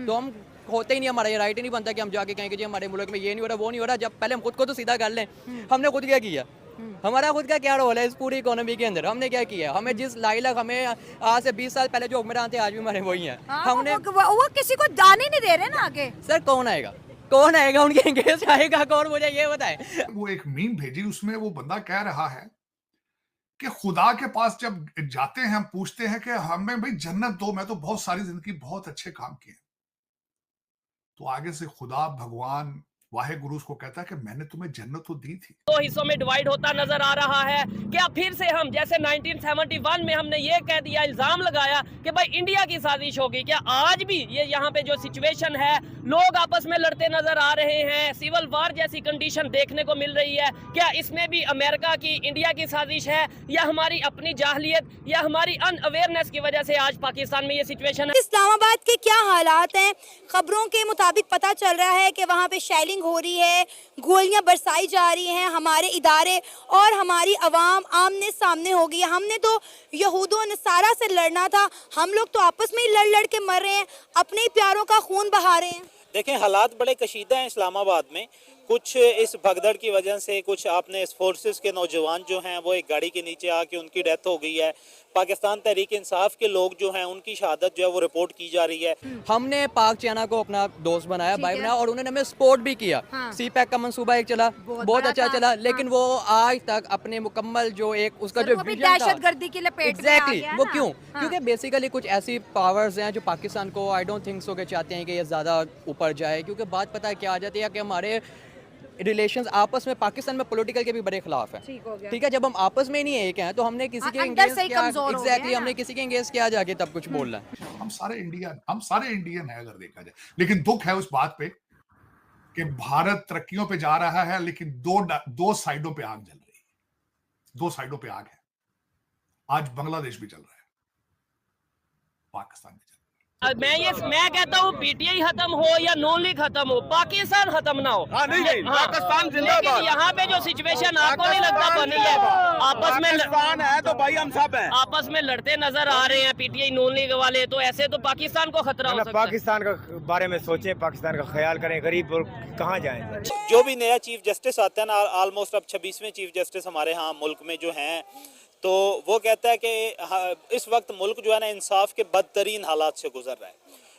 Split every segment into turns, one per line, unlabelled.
तो हम होते ही नहीं, हमारा ये राइट ही नहीं बनता कि हम जाके कहें कि जी हमारे मुल्क में ये नहीं हो रहा, वो नहीं हो रहा। जब पहले हम खुद को तो सीधा कर लें, हमने खुद क्या किया, हमारा खुद का क्या रोल है इस पूरी इकोनॉमी के अंदर, हमने क्या किया। हमें जिस लाइलक हमें आज से 20 साल पहले जो हुक्मरान थे आज भी हमारे वही हैं। हमने
वो किसी को जाने नहीं दे रहे ना आगे।
सर कौन आएगा, कौन आएगा उनके अगेंस्ट आएगा कौन, मुझे ये बताए।
वो एक मीम भेजी, उसमें वो बंदा कह रहा है कि खुदा के पास जब जाते हैं हम पूछते हैं कि हमें भाई जन्नत दो, मैं तो बहुत सारी जिंदगी बहुत अच्छे काम किए, तो आगे से खुदा भगवान वाहे गुरु उसको कहता है कि मैंने तुम्हें जन्नत तो दी थी।
दो हिस्सों में डिवाइड होता नजर आ रहा है। क्या फिर से हम जैसे 1971 में हमने ये कह दिया, इल्जाम लगाया कि भाई इंडिया की साजिश होगी, क्या आज भी ये यहाँ पे जो सिचुएशन है, लोग आपस में लड़ते नजर आ रहे हैं, सिविल वार जैसी कंडीशन देखने को मिल रही है, क्या इसमें भी अमेरिका की इंडिया की साजिश है, या हमारी अपनी जाहलियत, या हमारी अनअवेयरनेस की वजह से आज पाकिस्तान में ये सिचुएशन है?
इस्लामाबाद के क्या हालात हैं? खबरों के मुताबिक पता चल रहा है कि वहाँ पे शेलिंग हो रही है, गोलियां बरसाई जा रही हैं, हमारे इदारे और हमारी अवाम आमने सामने हो गई है। हमने तो यहूदो नसारा से लड़ना था, हम लोग तो आपस में ही लड़ लड़ के मर रहे हैं, अपने ही प्यारों का खून बहा रहे हैं।
देखें, हालात बड़े कशीदा हैं इस्लामाबाद में। कुछ इस भगदड़ की वजह से कुछ आपने इस फोर्सेस के नौजवान जो हैं वो एक गाड़ी के नीचे आके उनकी डेथ हो गई है। पाकिस्तान तहरीक इंसाफ के लोग जो हैं उनकी शहादत जो है वो रिपोर्ट की जा रही है।
हमने पाक चाइना को अपना दोस्त बनाया, भाई बनाया, और उन्होंने हमें सपोर्ट भी किया। सी पैक का मंसूबा एक चला, बहुत अच्छा चला, लेकिन वो आज तक अपने मुकम्मल जो एक उसका जो
दहशतगर्दी की लपेट में आ गया
वो
ना।
क्यों? क्योंकि बेसिकली कुछ ऐसी पावर्स हैं जो पाकिस्तान को आई डोंट थिंक सो के चाहते हैं कि ये ज़्यादा ऊपर जाए, क्योंकि बात पता है क्या आ जाती है कि हमारे रिलेशंस आपस में पाकिस्तान में पॉलिटिकल के भी बड़े खिलाफ है। ठीक है, जब हम आपस में नहीं एक हैं तो हमने किसी के एंगेज किया, एग्जैक्टली हमने किसी के एंगेज किया जाके तब कुछ बोलना है।
हम सारे इंडियन है अगर देखा जाए, लेकिन दुख है उस बात पे कि भारत तरक्कियों पे जा रहा है, लेकिन दो साइडों पे आग जल रही है, दो साइडों पे आग है। आज बांग्लादेश भी जल रहा है, पाकिस्तान भी जल रहा है।
मैं कहता हूँ पीटीआई खत्म हो या नॉन लीग खत्म हो, पाकिस्तान खत्म ना हो।
पाकिस्तान
लेकिन
जिंदाबाद।
यहाँ पे जो सिचुएशन आपको नहीं लगता बनी है, आपस में
पाकिस्तान है तो भाई हम सब हैं।
आपस में लड़ते नजर आ रहे हैं पीटीआई नॉन लीग वाले, तो ऐसे तो पाकिस्तान को खतरा हो सकता है।
पाकिस्तान का बारे में सोचें, पाकिस्तान का ख्याल करें, गरीब लोग कहाँ जाएं।
जो भी नया चीफ जस्टिस आता है ना, ऑलमोस्ट अब 26वें चीफ जस्टिस हमारे यहाँ मुल्क में जो हैं, तो वो कहता है कि इस वक्त मुल्क जो है ना इंसाफ के बदतरीन हालात से गुजर रहा है।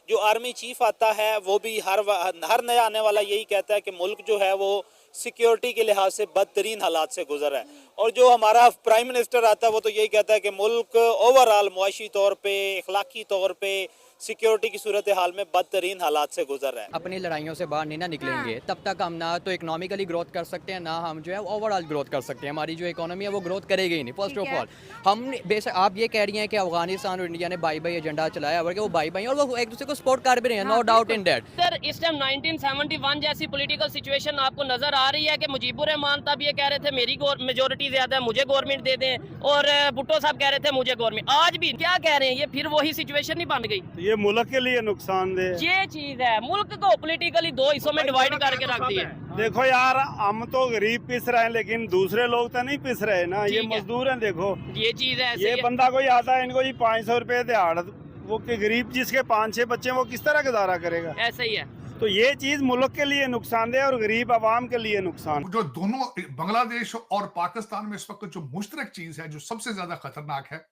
जो आर्मी चीफ आता है वो भी हर नया आने वाला यही कहता है कि मुल्क जो है वो सिक्योरिटी के लिहाज से बदतरीन हालात से गुजर रहा है। और जो हमारा प्राइम मिनिस्टर आता है वो तो यही कहता है कि मुल्क ओवरऑल मुआशी तौर पे, इखलाकी तौर पे, सिक्योरिटी की सूरत हाल में बदतरीन हालात से गुजर रहा है।
अपनी लड़ाइयों से बाहर नहीं ना निकलेंगे तब तक हम ना तो इकोनॉमिकली ग्रोथ कर सकते हैं, ना हम जो है ओवरऑल ग्रोथ कर सकते हैं। हमारी जो इकोनॉमी है वो ग्रोथ करेगी ही नहीं। फर्स्ट ऑफ ऑल हम बेशक आप ये कह रही हैं कि अफगानिस्तान और इंडिया ने बाई बाई एजेंडा चलाया, बल्कि वो बाई बाई और वो एक दूसरे को सपोर्ट कर भी रहे हैं, no doubt in that.
Sir इस टाइम 1971 जैसी पॉलिटिकल सिचुएशन आपको नजर आ रही है कि मुजीबुर रहमान तब ये कह रहे थे मेरी मेजोरिटी ज्यादा है, मुझे गवर्नमेंट दे दें, और भुट्टो साहब कह रहे थे मुझे गवर्नमेंट। आज भी क्या कह रहे हैं, ये फिर वही सिचुएशन नहीं बन गई?
ये मुल्क के लिए नुकसानदेह
ये चीज है, मुल्क को पॉलिटिकली दो हिस्सों में डिवाइड करके रख दिया।
देखो यार, हम तो गरीब पिस रहे हैं लेकिन दूसरे लोग तो नहीं पिस रहे ना, ये मजदूर हैं। देखो
ये चीज है,
ये बंदा कोई आता है इनको जी 500 रुपए दिहाड़, वो कि गरीब जिसके 5-6 बच्चे वो किस तरह गुजारा करेगा?
ऐसा ही है।
तो ये चीज मुल्क के लिए नुकसानदेह और गरीब आवाम के लिए नुकसान।
जो दोनों बांग्लादेश और पाकिस्तान में इस वक्त जो मुश्तरक चीज है, जो सबसे ज्यादा खतरनाक है,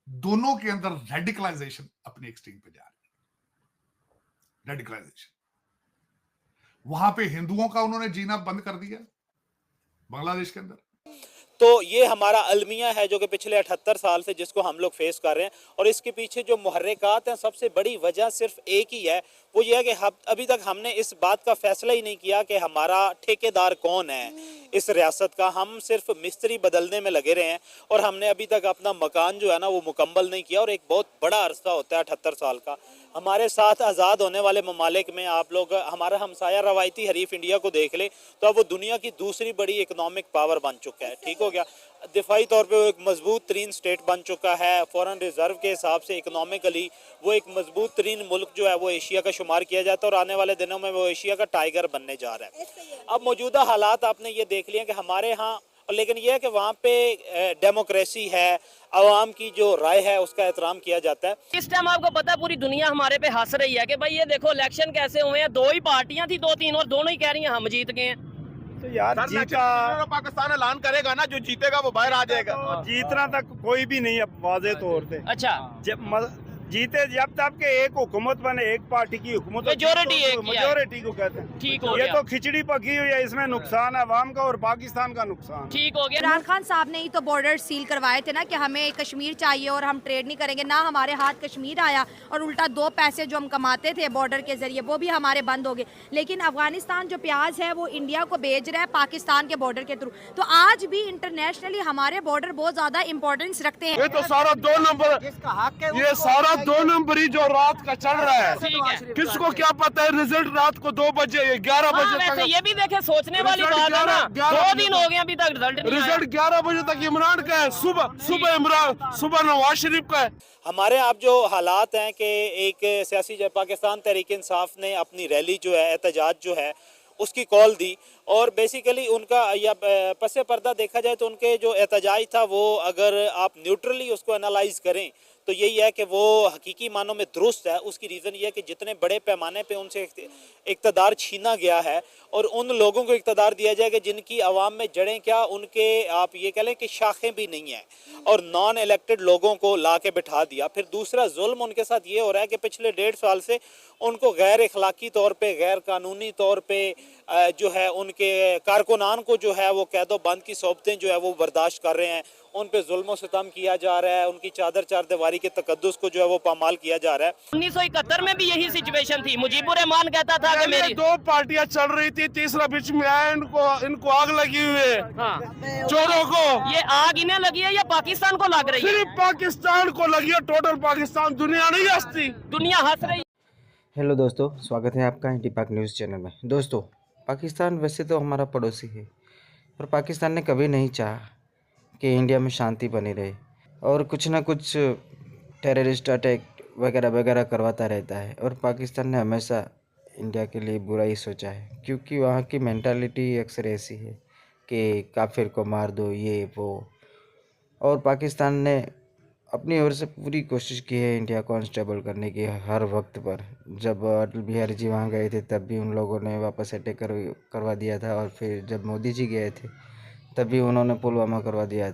दोनों के अंदर रेडिकलाइजेशन अपने एक्सट्रीम पे जा रही है। रेडिकलाइजेशन, वहां पे हिंदुओं का उन्होंने जीना बंद कर दिया बांग्लादेश के अंदर।
तो ये हमारा अलमिया है जो कि पिछले 78 साल से जिसको हम लोग फेस कर रहे हैं, और इसके पीछे जो मुहर्रिकात हैं सबसे बड़ी वजह सिर्फ एक ही है, वो ये है कि अभी तक हमने इस बात का फैसला ही नहीं किया कि हमारा ठेकेदार कौन है इस रियासत का। हम सिर्फ मिस्त्री बदलने में लगे रहे हैं और हमने अभी तक अपना मकान जो है ना वो मुकम्मल नहीं किया। और एक बहुत बड़ा अरसा होता है 78 साल का। हमारे साथ आज़ाद होने वाले ममालिक में आप लोग हमारा हमसाया रवायती हरीफ इंडिया को देख ले तो अब वो दुनिया की दूसरी बड़ी इकोनॉमिक पावर बन चुका है। ठीक हो गया, दिफाई तौर पे वो एक मजबूत तरीन स्टेट बन चुका है। फॉरेन रिजर्व के हिसाब से इकोनॉमिकली वो एक मजबूत तरीन मुल्क जो है वो एशिया का शुमार किया जाता है और आने वाले दिनों में वो एशिया का टाइगर बनने जा रहा है। अब मौजूदा हालात आपने ये देख लिया कि हमारे यहाँ लेकिन यह है कि वहाँ पे डेमोक्रेसी है, आवाम की जो राय है उसका एहतराम किया जाता है।
इस टाइम आपको पता है पूरी दुनिया हमारे पे हंस रही है कि भाई ये देखो इलेक्शन कैसे हुए हैं, दो ही पार्टियां थी, दो तीन, और दोनों ही कह रही हैं हम जीत गए हैं।
तो यार जीता
पाकिस्तान ऐलान करेगा ना, जो जीतेगा वो बाहर आ जाएगा।
जीतना तक कोई भी नहीं है वाज़ेह तौर पे।
अच्छा,
जीते जब तक के एक हुकूमत बने, एक पार्टी की हुकूमत,
मेजॉरिटी एक ही है।
मेजॉरिटी को कहते हैं।
ठीक हो
ये
गया,
तो खिचड़ी पकी हुई है, इसमें नुकसान है अवाम का और पाकिस्तान का नुकसान।
ठीक हो गया।
इमरान खान साहब ने ही तो बॉर्डर सील करवाए थे ना कि हमें कश्मीर चाहिए और हम ट्रेड नहीं करेंगे ना, हमारे हाथ कश्मीर आया और उल्टा 2 पैसे जो हम कमाते थे बॉर्डर के जरिए वो भी हमारे बंद हो गए। लेकिन अफगानिस्तान जो प्याज है वो इंडिया को भेज रहा है पाकिस्तान के बॉर्डर के थ्रू। तो आज भी इंटरनेशनली हमारे बॉर्डर बहुत ज्यादा इंपॉर्टेंस रखते हैं।
ये तो सारा 2 नंबर, ये सारा 2 नंबर जो रात का चल रहा है,
ठीक है।
किसको क्या पता है रिजल्ट रात को 2 बजे 11
हाँ,
बजे
वैसे
तक,
ये भी देखे सोचने वाली
रिजल्ट
बात है ना,
11
2 दिन हो गए अभी तक रिजल्ट नहीं आया।
रिजल्ट 11 बजे तक इमरान का है, सुबह इमरान, सुबह नवाज शरीफ का है।
हमारे आप जो हालात हैं कि एक सियासी पाकिस्तान तहरीक इंसाफ ने अपनी रैली जो है, एहतजाज जो है उसकी कॉल दी, और बेसिकली उनका या पसे पर्दा देखा जाए तो उनके जो एहतजाज था वो अगर आप न्यूट्रली उसको एनालाइज करें तो यही है कि वो हकीकी मानों में दुरुस्त है। उसकी रीज़न ये है कि जितने बड़े पैमाने पे उनसे इक़्तिदार छीना गया है और उन लोगों को इक़्तिदार दिया जाए कि जिनकी आवाम में जड़ें क्या, उनके आप ये कह लें कि शाखें भी नहीं हैं, और नॉन इलेक्टेड लोगों को ला के बिठा दिया। फिर दूसरा जुल्म उनके साथ ये हो रहा है कि पिछले 1.5 साल से उनको गैर अखलाकी तौर पे, गैर कानूनी तौर पे जो है उनके कारकुनान को जो है वो कैदो बंद की सोबतें जो है वो बर्दाश्त कर रहे हैं, उन पे जुल्म सितम किया जा रहा है, उनकी चादर चारदीवारी के तकद्दुस को जो है वो पामाल किया जा रहा है।
1971 में भी यही सिचुएशन थी। मुजीबुर रहमान कहता था कि मेरी
2 पार्टियां चल रही थी, तीसरा बीच में आया, इनको आग लगी हुई है,
हाँ,
चोरों को।
ये आग इन्हें लगी है या पाकिस्तान को लग रही है?
सिर्फ पाकिस्तान को लगी है, टोटल पाकिस्तान, दुनिया नहीं हंसती।
दुनिया हंस रही है।
हेलो दोस्तों, स्वागत है आपका इंटीपाक न्यूज़ चैनल में। दोस्तों, पाकिस्तान वैसे तो हमारा पड़ोसी है और पाकिस्तान ने कभी नहीं चाहा कि इंडिया में शांति बनी रहे और कुछ ना कुछ टेररिस्ट अटैक वगैरह वगैरह करवाता रहता है, और पाकिस्तान ने हमेशा इंडिया के लिए बुरा ही सोचा है, क्योंकि वहाँ की मेंटालिटी अक्सर ऐसी है कि काफिर को मार दो, ये वो। और पाकिस्तान ने अपनी ओर से पूरी कोशिश की है इंडिया को अनस्टेबल करने की हर वक्त पर। जब अटल बिहारी जी वहाँ गए थे तब भी उन लोगों ने वापस अटैक करवा दिया था, और फिर जब मोदी जी गए थे तब भी उन्होंने पुलवामा करवा दिया था।